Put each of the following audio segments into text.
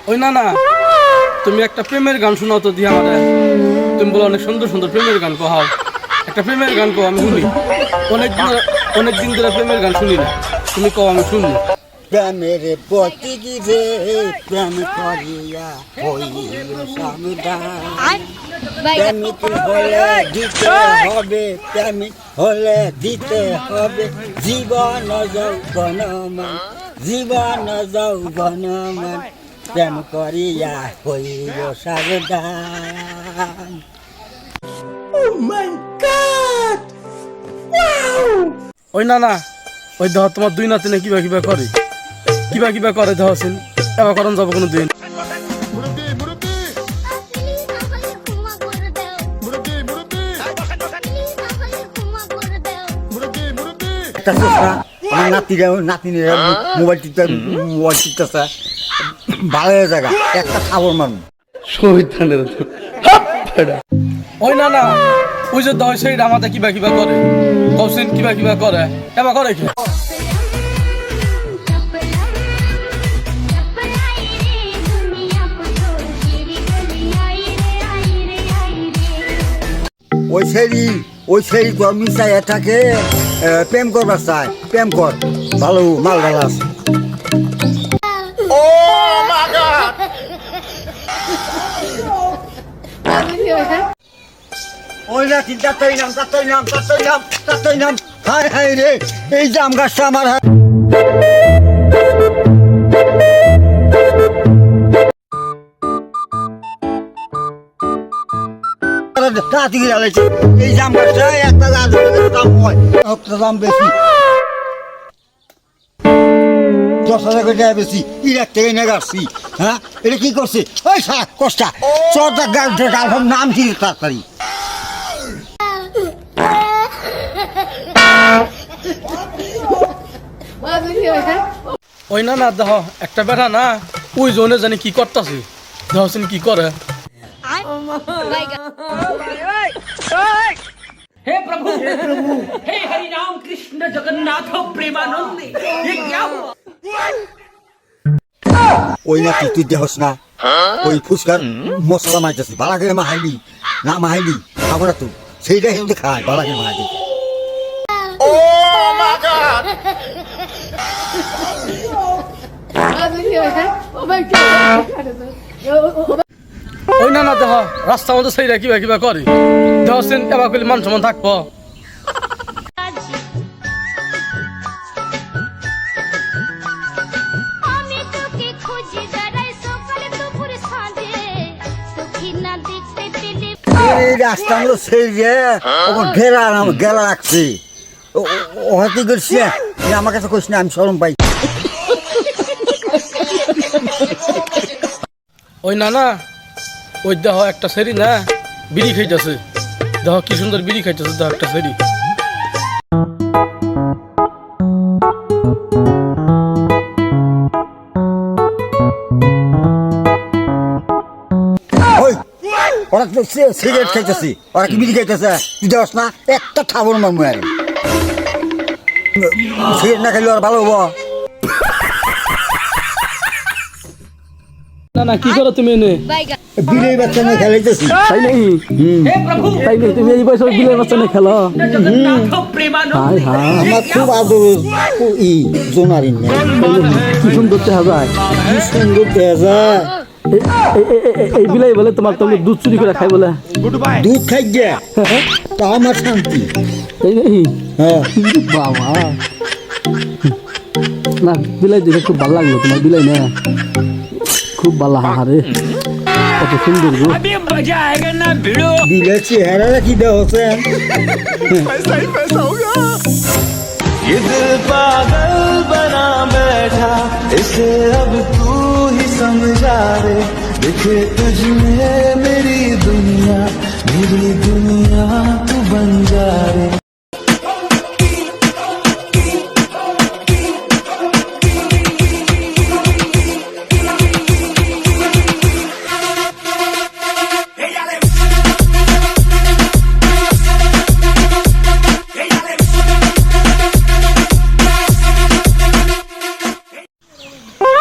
ওই না না, তুমি একটা প্রেমের গান শোনাও তো দিয়ে আমাদের। তুমি বলো অনেক সুন্দর সুন্দর প্রেমের গান কহাও, একটা প্রেমের গান কো, আমি শুনি। অনেকদিন ধরে প্রেমের গান শুনি না, তুমি কও আমি শুনি। প্রেমের পতি গিরে প্রেম করিয়া হইল সাবধান। প্রেমিক হলে দিতে হবে, প্রেমিক হলে দিতে হবে জীবন যৌবনমান, জীবন যৌবনমান। প্রেম করিয়া হইল সাবধান। ওই না না, ওই দেহ তোমার দুই নাতিনে কিবা কিবা করে, কিবা কিবা করে দেহ সিন এবার করন যাবো কোনো দিন। আমার নাতিরা মোবাইল টিপতেছে ভালো জায়গা একটা খাবার মানুষ। ওই না না, ওই যে দশ সেইটা আমাদের কিবা কিবা করে, কৌশিন কিবা কিবা করে এবার করে কি? ওই সেই মিশাই এটাকে প্রেম করবার চাই, প্রেম কর, ভালো মাল ভালো আছে। ওই না চিন্তাই নাম হায় হায় রে, এই জাম গাছটা আমার এই জাম গাছটা একটা দাম হয়, একটা দাম বেশি, 10,000 করে বেশি। ইরাক থেকে এনে গাছছি। হ্যাঁ, এটা কি করছে? ওই কষ্টা চরটা গাছ নাম কি তাড়াতাড়ি। ওই না না, দেহ একটা বেড়া না, ওই জনে জানি কি করতেছে, দেহ সিন কি করে। हे प्रभु हे हरि राम कृष्ण जगन्नाथ प्रेमानंद, ये क्या हुआ? ওই না তুই দেহস না, ওই ফুচকার মশলা মাইতেছে, ভাড়া করে মাহাইলি না মাহাইলি খাবার তো সেইটা কিন্তু খায়, ভাড়া করে মাহাইলি। ওই না না, দেহ রাস্তার মধ্যে সেইটা কিবা কিবা করে, দেহ সিন এবার করলে মান সমান থাকবো। রাস্তা মতো সেই যে গেলা রাখছি, ও কি করছি আমার কাছে কইস না, আমি শরম পাই। ওই না না, ওই দেহ একটা সেরি না বিড়ি খাইতেছে, দেহ কি সুন্দর বিড়ি খাইতেছে, দেহ একটা সেরি। ওরা তো সিগারেট খাইতেছি, ওরা কি বিড়ি খাইতেছে, তুই দেওয়াস না একটা খাবার মারমু আর সিগারেট না খাইলে ওরা ভালো হবো। না না, কি করো তুমি এনে? বিলের বাচ্চা নিয়ে খেলাইতেছি। তাই নাকি? हे प्रभु তাই নাকি, তুমি এই বয়সে বিলের বাচ্চা নিয়ে খেলো? जगन्नाथ प्रेमानंद, হায় হায়, আমার খুব আদর জোনারি নেই, কি সুন্দর দেখা যায়। কি সুন্দর দেখা যায়। এই বিলাই বলে তোমার তুমি দুধ চুরি করে খাই বলে, দুধ খাই গিয়া তা আমার শান্তি। তাই নাকি? হ্যাঁ বাবা, না বিলাই দেখে খুব ভালো লাগলো, তোমার বিলাই না খুব ভালো। হারে কত সুন্দর গো। अभी मजा आएगा ना भिड़ो। বিলের চেহারা কি দেওয়া হচ্ছে? ये दिल पागल बना बैठा, इसे अब तू ही समझा रे। दिखे तुझमें मेरी दुनिया तू बन जा रे।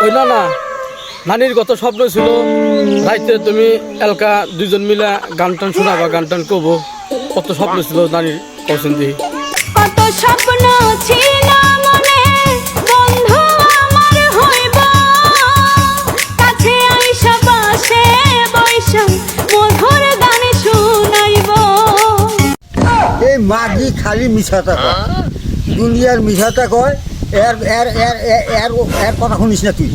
ওই না না, নানির কত স্বপ্ন ছিল রাইতে তুমি এলকা দুইজন মিলা গান টান শোনাবা গান টান করবো কত স্বপ্ন ছিল নানির কৌশল দিয়ে কত স্বপ্ন ছিল মনে বন্ধু আমার হইব কাছে আইসা পাশে বৈশা মধুর গান শুনাইব এই মাগি খালি মিছাতা কয় দুনিয়ার মিছাতা কয় এর এর এর এর এর এর কথা শুনিস না তুই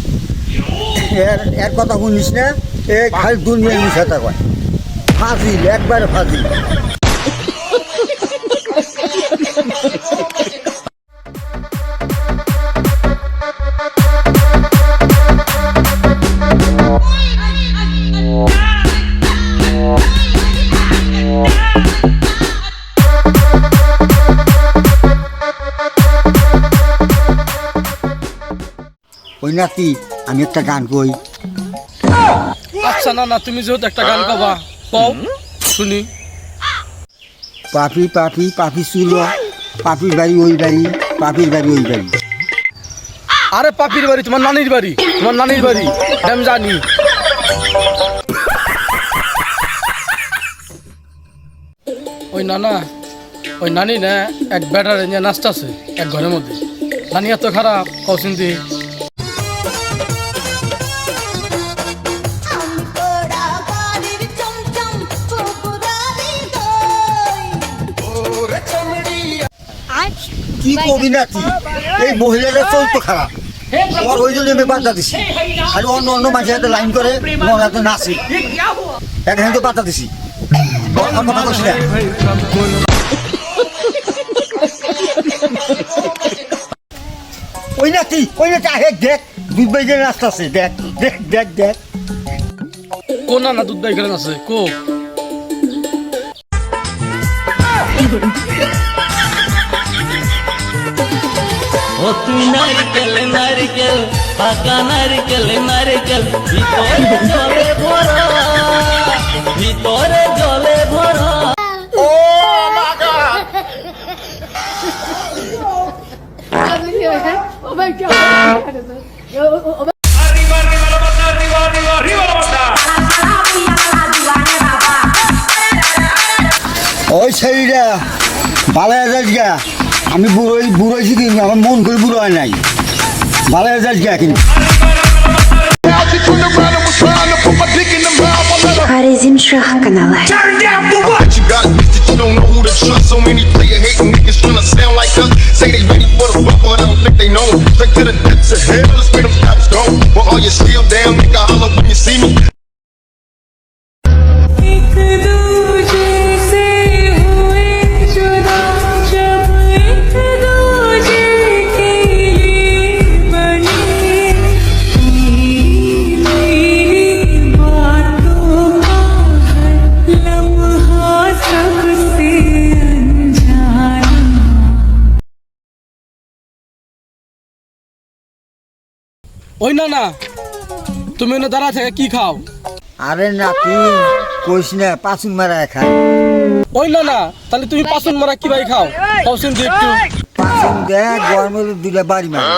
এর কথা শুনিস না এ খালি দুনিয়ার মিছাতা কয় ফাজিল একবারে ফাজিল ওই নাতি আমি একটা গান কই আচ্ছা না না তুমি যেহেতু একটা গান গাবা কও শুনি পাপি পাপি পাপি চুলো পাপির বাড়ি ওই বাড়ি পাপির বাড়ি ওই বাড়ি আরে পাপির বাড়ি তোমার নানির বাড়ি আমি জানি ওই নানা ওই নানি না এক ব্যাটারে নিয়ে নাচতেছে এক ঘরের মধ্যে নানি এত খারাপ কৌশল দিয়ে কি কবি নাতি এই মহিলাটা চলতো খারাপ हे प्रभु ওর ওই জন্য আমি বাধা দিছি हे हरि राम আর অন্য অন্য মাঝে হাতে লাইন করে মনে হাতে নাচে ये क्या हुआ এখানে তো বাধা দিছি ওর কথা কইছি না ওই নাতি আহে দেখ দুধ বাইজে নাচতেছে দেখ দেখ দেখ দেখ কো না দুধ বাই খেলেন আছে কো ও তুই নারকেল নারকেল পাকা নারকেল নারকেল ভিতরে জলে ভরা ভিতরে জলে ভরা ওই ছেলেটা ভালো যাস গা আমি বুড়োইছি কিন্তু আমার মন করে বুড়ো হয় নাই ভালো যাস গা কিন্তু Хаrizm Шах канала. But you got bitches that you don't know who to trust. So many player hating niggas tryna sound like us. Say they ready for the fuck, but I don't think they know. Straight to the depths of hell, let's make them cops go. But all you still down, nigga, holler when you see me. एक दूजे से हुए जुदा जब एक दूजे के लिए बने मेरी बातों का हर लम्हा सबसे अनजाना ওই না তুমি ওখানে দাঁড়া থেকে কি খাও আরে নাতি কইস না পাঁচুন মারা খাই ওই না তাহলে তুমি পাচন মারা কি ভাই খাও কৌশল দিয়ে একটু পাঁচুন দেখ গরমের দুটা বাড়ি মারা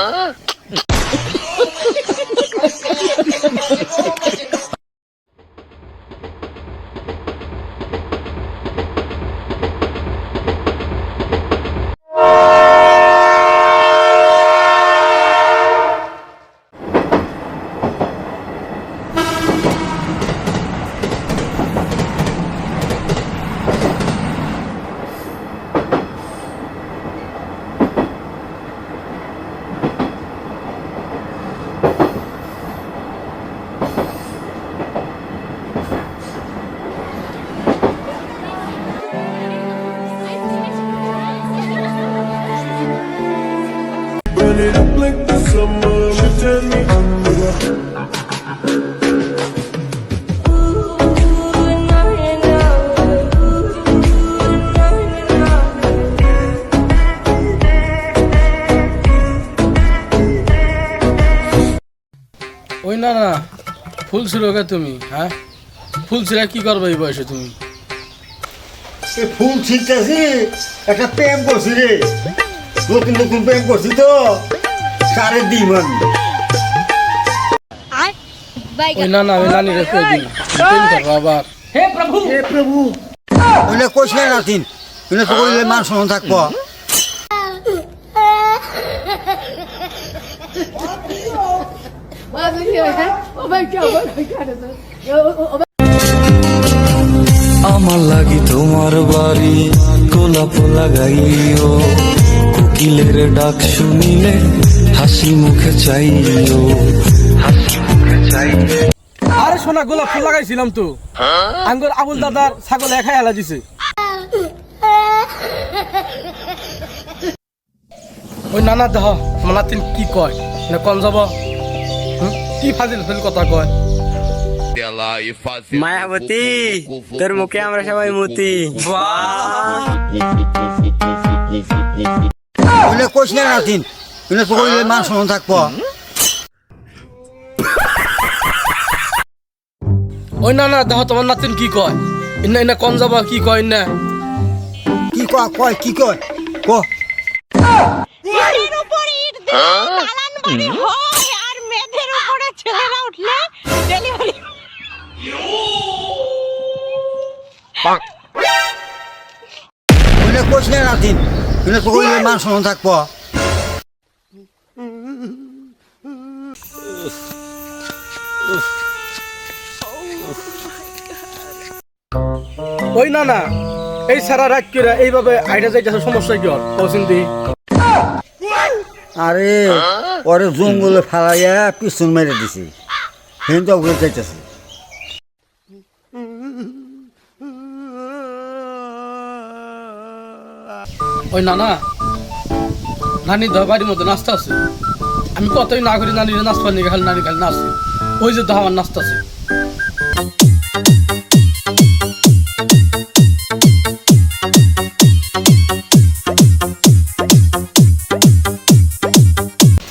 Run it up like the summer. She turn me on. ওই না ফুল ছিল গে তুমি হ্যাঁ ফুল ছিল কি করবে এই বয়সে তুমি সে ফুল ছিটতেছি একটা প্রেম করছি রে নতুন নতুন প্রেম করছি তো সারে দিই আমি ওই না না ওই নানিরে কই দিন প্রেম করবো আবার हे प्रभु ওইলে কইস না নাতিন ওইলে তো কইলে মান সম্মান থাকবো আমার লাগি তোমার বাড়ি গোলাপ লাগাইও কোকিলের ডাক শুনিলে হাসি মুখে চাইও হাসি মুখে চাইও আরে সোনা গোলাপ ফুল লাগাইছিলাম তো আঙ্গুর আবুল দাদার ছাগল একাই হেলা দিছে ওই নানা দেহ আমার নাতিন কি কয় না কন যাব কি ফাজিল ফাজিল কথা কয় মায়াবতী তোর মুখে আমরা সবাই মতি ওইলে কইস না নাতিন ওইলে তো কইলে মান সম্মান থাকবো ওই না না দেহ তোমার নাতিন কি কয় ইন্না ইন্না কন যাব কি কয় না কি কয় কি কয় ক ইটের উপর ইট দিয়ে দালান বাড়ি হয় আর মেঘের উপরে ছেলেরা উঠলে ডেলিভারি ওইলে কইস না নাতিন ওইলে তো কইলে মান সম্মান থাকবো ওই না না এই সারা রাত করে এইভাবে আইডা যাইতেছে সমস্যা কি হল কৌশিন্দি আরে ওরে জঙ্গলে ফালাইয়া পিছন মেরে দিছি হিন্দু ওগুলো যাইতেছে ওই না না নানি দহ বাড়ির মধ্যে নাস্তা আছে আমি কতই না করি নানির নাস্তা নিয়ে খালি নানি খালি নাচছে ওই যে দহ আমার নাস্তা আছে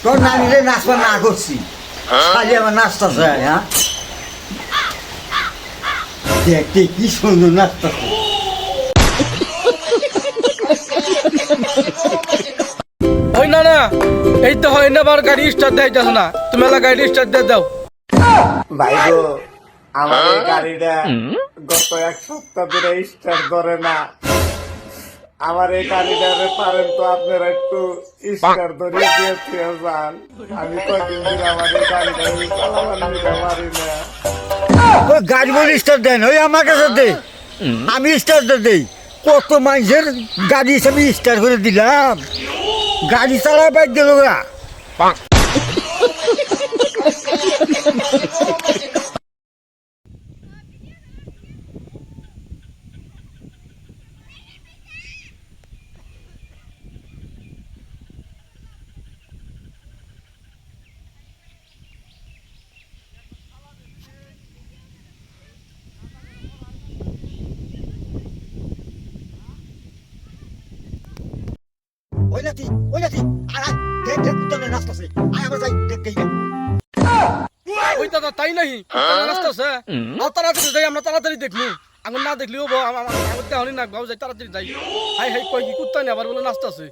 তোর নানিরে নাচবা না করছি খালি আমার নাচটা চাই হ্যাঁ দেখতে কি সুন্দর নাচতেছে ওই না না এই তো হয় না বার গাড়ি স্টার্ট দেয় যাস না তুমি এলা গাড়ি স্টার্ট দিয়ে দাও ভাই গো আমার এই গাড়িটা গত এক সপ্তাহ ধরে স্টার্ট করে না আমার এই গাড়িটারে পারেন তো আপনারা একটু স্টার্ট ধরিয়ে দিয়েছে যান আমি কদিন ধরে আমার এই গাড়িটা চালাবার নিতে পারি না ওই গাড়ি বলে স্টার্ট দেন ওই আমার কাছে দে আমি স্টার্ট দেই কত মানুষের গাড়ি হিসাবে স্টার্ট করে দিলাম গাড়ি চালা বাইক দিল ওরা ওই নাতি আয় দেখ দেখ তোর নাচতেছে আয় আমরা যাই দেখ গই ওই দাদা তাই নাহি রাস্তা আছে আর তাড়াতাড়ি যাই আমরা তাড়াতাড়ি দেখলু আঙুন না দেখলি ও আমার দেহনি না বাবু যাই তাড়াতাড়ি যাই হাই হাই কই কি কুত্তা নি আবার বলে নাস্তা আছে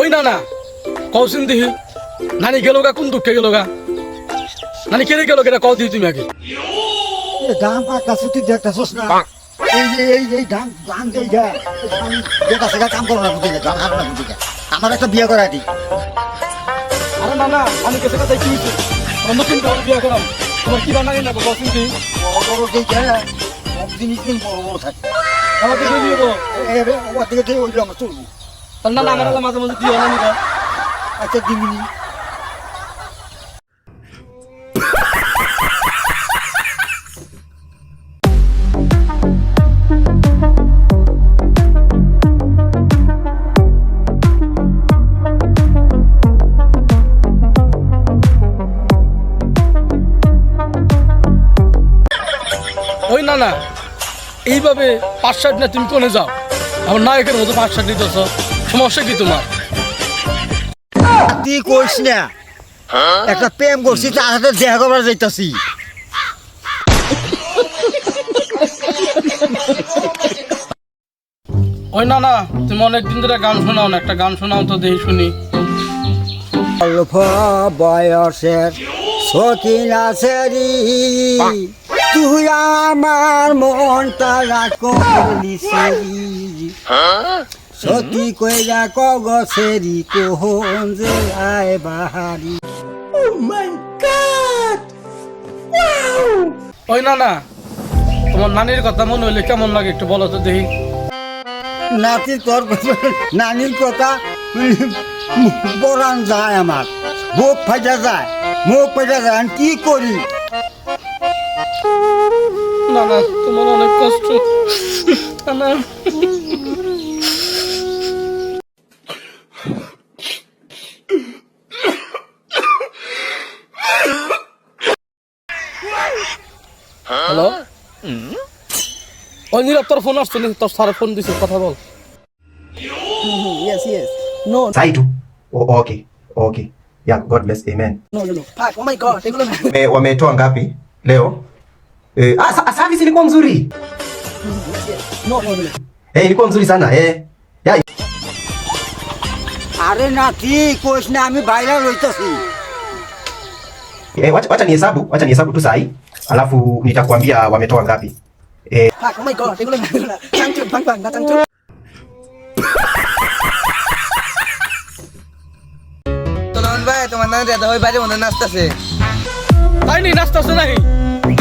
ওই না না কৌশিন দিহি নানি গেল গা কোন দুঃখে গেল গা নানি কেড়ে গেল কেটা কল দিই তুমি আগে গান পাকাছে তুই দেখতেছস না এই গান দেই গা আমি দেখতেছে কাম করব না বুঝে গান হার না বুঝে আমার একটা বিয়ে করা দি আরে না না আমি কেসে কথা কি আমরা নতুন করে বিয়ে করাম তোমার কি বানাই না কৌশিন দিহি বড় দেই গা সব জিনিস দিন বড় থাকে আমাকে দিয়ে দিব ও দিকে দেই ওই আমরা চলবো না না আমার মাঝে মাঝে দিও না নিবা আচ্ছা দিমিনি ওই না না এইভাবে ৫-৬ না তুমি কোনে যাও আমার নায়কের মতো 5-6 দিতেছ, সমস্যা কি তোমার? তুই কইস না, একটা প্রেম করছি তার সাথে দেখা করবার যাইতাছি। ওই না না, তুমি অনেকদিন ধরে গান শোনাও না, একটা গান শোনাও তো দেখি শুনি। অল্প বয়সের সখিনা সেরি, তুই আমার মনটা রাখলি সেরি, সতী কইরা কগ সেরি কোহন যে আয় বাহারি। ওই না না, তোমার নানির কথা মনে হইলে কেমন লাগে একটু বলো তো দেখি। নাতি তোর নানির কথা পরান যায়, আমার বুক ফাটা যায়, মুখ ফাটা যায়, আমি কি করি? না না, তোমার অনেক কষ্ট। না হ্যালো, ওই নীরব, তোর ফোন আসছে, তোর স্যার ফোন দিছে, কথা বল। Saidu. Oh, okay. Okay. Yeah, God bless. Amen. No. Oh my God. Wametoa ngapi leo? Service ilikuwa mzuri. No. Ilikuwa mzuri sana. Yeah. আরে নাতি কইস না, আমি বাইরে রইতেছি। Wacha nihesabu tu sahi. Alafu nitakwambia wametoa ngapi. Oh my God. Thank you. তোমার নাম দাদা ওই বাইরে মনে নাচতেছে। তাই নি নাচতেছে নাকি?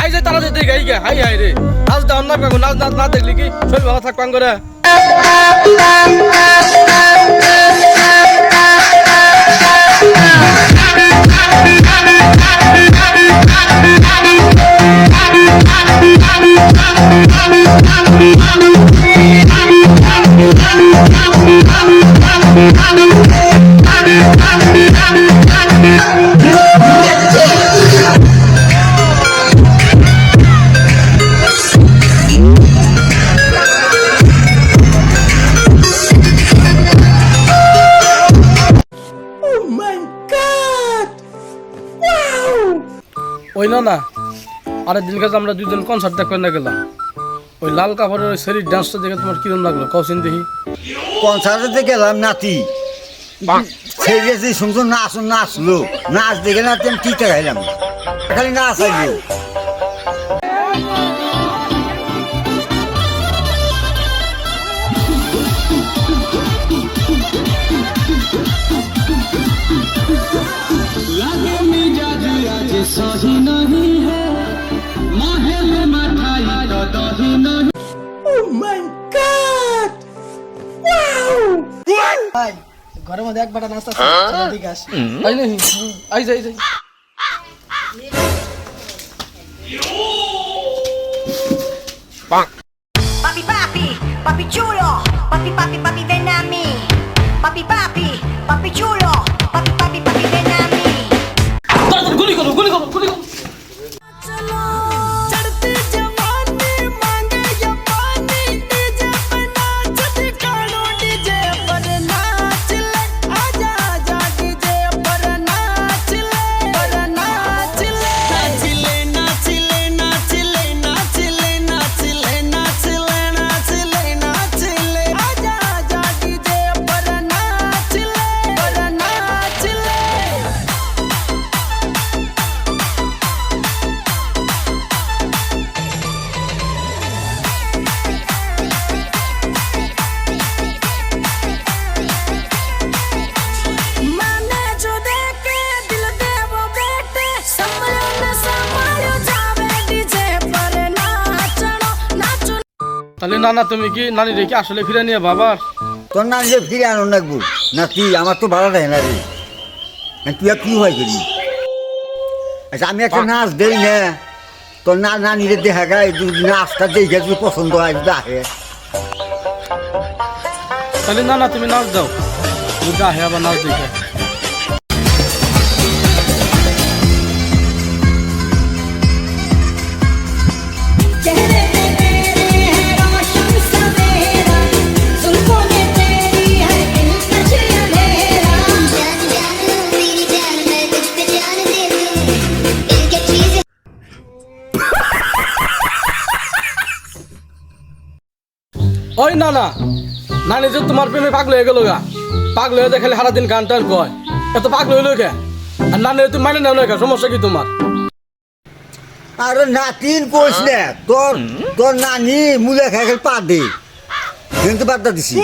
আই যে তারা দেখে গাই গা, হাই হাই রে, নাচ দাও না, নাচ না দেখলি কি শরীর ভালো থাকবান করে। ওই না না, আরেক দিন কাছে আমরা দুজন কনসার্ট দেখতে না গেলাম, ওই লাল কাপড়ের ওই শরীর ডান্সটা দেখে তোমার কিরম লাগলো কৌশিন দেখি? কনসার্টে গেলাম নাতি, সেজেছি শুনছো নাচলো, নাচ দেখে না আমি কি খাইলাম, খালি নাচ আইলো। ঘরের মধ্যে এক বাটা নাস্তা ঠিক আছে। আই নাহি, আই যাই। Papi chulo, papi ven a mí. Papi chulo, papi ven a mí. গুলি করো। তাহলে না না, তুমি কি নানি রেখে আসলে ফিরে নিয়ে বাবার? তোর নানি যে ফিরে আনো লাগবো নাতি, আমার তো ভালো দেয় না রে, তুই আর কি হয় করি? আচ্ছা আমি একটা নাচ দেই না, তোর নানিরে দেখা গায়ে নাচটা দেখে যদি পছন্দ হয় দেখে। তাহলে না না, তুমি নাচ দাও, তুমি গাহে আবার নাচ দেখে। चेहरे पे तेरे है रोशन सवेरा, सुन ওই না না নানি যে তোমার প্রেমে পাগল হয়ে গেল গা, পাগল হয়ে দেখালে সারাদিন গান টান কয়, এত পাগল হইলো কে? আর নানি তুমি মানে নাও না কে? সমস্যা কি তোমার? আরে নাতিন কইস না, তোর তোর নানি মুলে খাই পা দে, কিন্তু বাদ দিছি।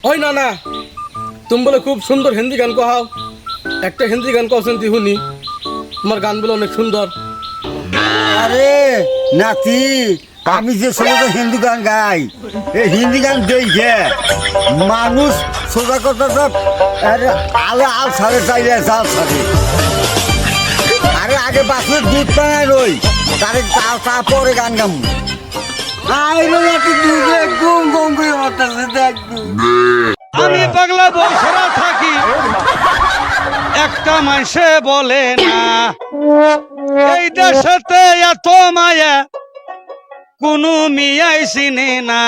ওই না না তুমি বলে খুব সুন্দর হিন্দি গান কহাও, একটা হিন্দি গান কছেন তুই শুনি, তোমার গানগুলো অনেক সুন্দর। আরে নাতি, আমি যে সমস্ত হিন্দি গান গাই, এই হিন্দি গান দেখে মানুষ সোজা কথা সব আলে আল ছাড়ে চাইলে জাল ছাড়ে। আরে আগে বাসুর দুধ পায় রই, তারপরে গান গাম। আমি পাগলা বছরা থাকি, একটা মানুষে বলে না এই দেশেতে এত মায়া কোনো মিয়াই চিনে না।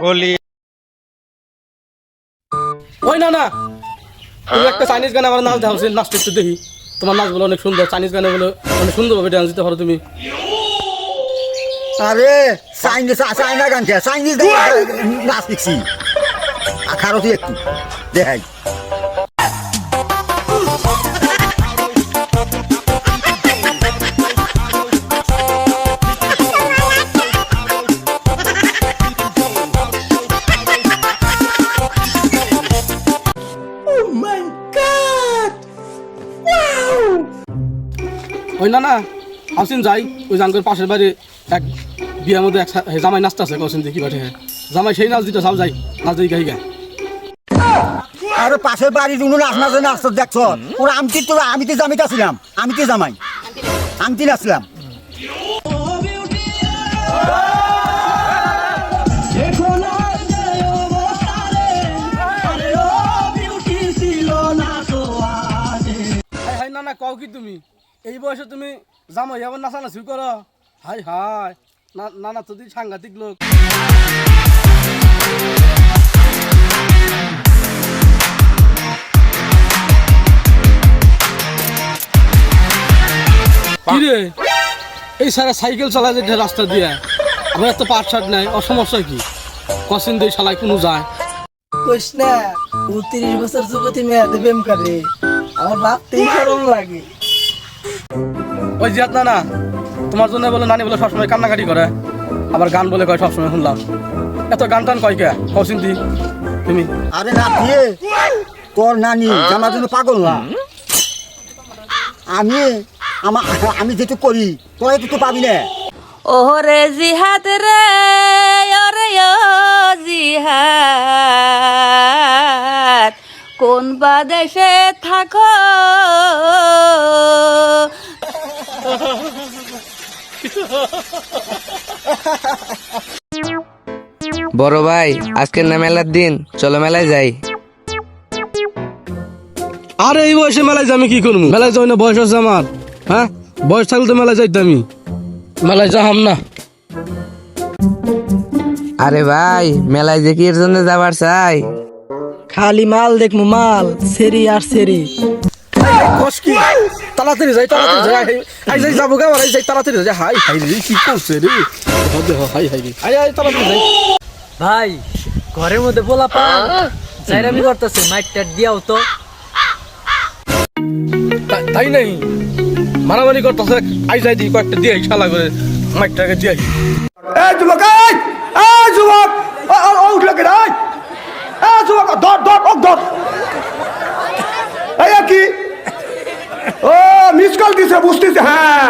বলি ওই না না তুমি একটা চাইনিজ গান আমার নাচ দেখাচ্ছি, নাচটা একটু দেখি। তোমার নাচগুলো অনেক সুন্দর, চাইনিজ গানে বলে অনেক সুন্দরভাবে ডান্স দিতে পারো তুমি। আরে চাইনা গান খেয়ে চাইনিজ নাচ শিখছি, খারো তুই একটু দেখাই। ওই না না আসিন যাই, ওই জানকের পাশের বাড়ি এক বিয়ার মধ্যে এক জামাই নাচতে আছে, কছেন দেখি বাটে জামাই সেই নাচ দিতে চাও, যাই নাচ দিই গাই গা। আরে পাশের বাড়ি কোনো নাচ নাচে নাচতে দেখছ, ওরা আমি তো জামিতে ছিলাম, আমি তো জামাই আমি তো নাচলাম। হাই না না কও কি তুমি এই বয়সে তুমি জামাই আবার নাচানাচি করো? হাই হাই না না তুই সাংঘাতিক লোক। কিরে এই সারা সাইকেল চালা যে রাস্তা দিয়ে, আবার এত পাট শার্ট নাই, অসমস্যা কি? কসিন দিয়ে শালায় কোনো যায় কইস না 30 বছর যুবতী মেয়েদের প্রেম করে, আমার ভাবতেই শরম লাগে। ওই জিয়াত না না তোমার জন্য বলে নানি বলে সবসময় কান্নাকাটি করে, আবার গান বলে কয় সবসময় শুনলাম, এত গান টান কয় কে কসিন দি তুমি? আরে না তোর নানি জামার জন্য পাগল না, আমি যেটু করি তোরা তো পাবি না। ওরে জিহাদ রে ওরে ও জিহাদ, কোন বা দেশে থাকো বড় ভাই আজকের না মেলার দিন, চলো মেলায় যাই। আরে এই বয়সে মেলায় আমি কি করবো? মেলায় যাই না, বয়স আছে আমার। হ্যাঁ বয়স থাকলে তো মেলায় যাইতে, আমি মেলায় যাহাম না। আরে ভাই মেলায় যে কি এর জন্য যাবার চাই? খালি মাল দেখমু, মাল সেরি আর সেরি। কস কি তাড়াতাড়ি যাই, তাড়াতাড়ি যাই, আই যাই যাবো গা, আই যাই তাড়াতাড়ি যাই। হাই হাই রে কি করছে রে, হাই হাই রে আই আই তাড়াতাড়ি যাই। ভাই ঘরের মধ্যে বলা পা জাইরামি করতেছে, মাইক টাট দিয়াও তো। তাই নাই মারামারি করতেছে, আই যাই দি কয়েকটা দিয়ে শালা করে মাইকটাকে দিয়ে। এই যুবক, এই যুবক, উঠলে কে রে? এই যুবক ধর ধর ধর, এই কি ও মিস কল দিছে বুঝতেছে। হ্যাঁ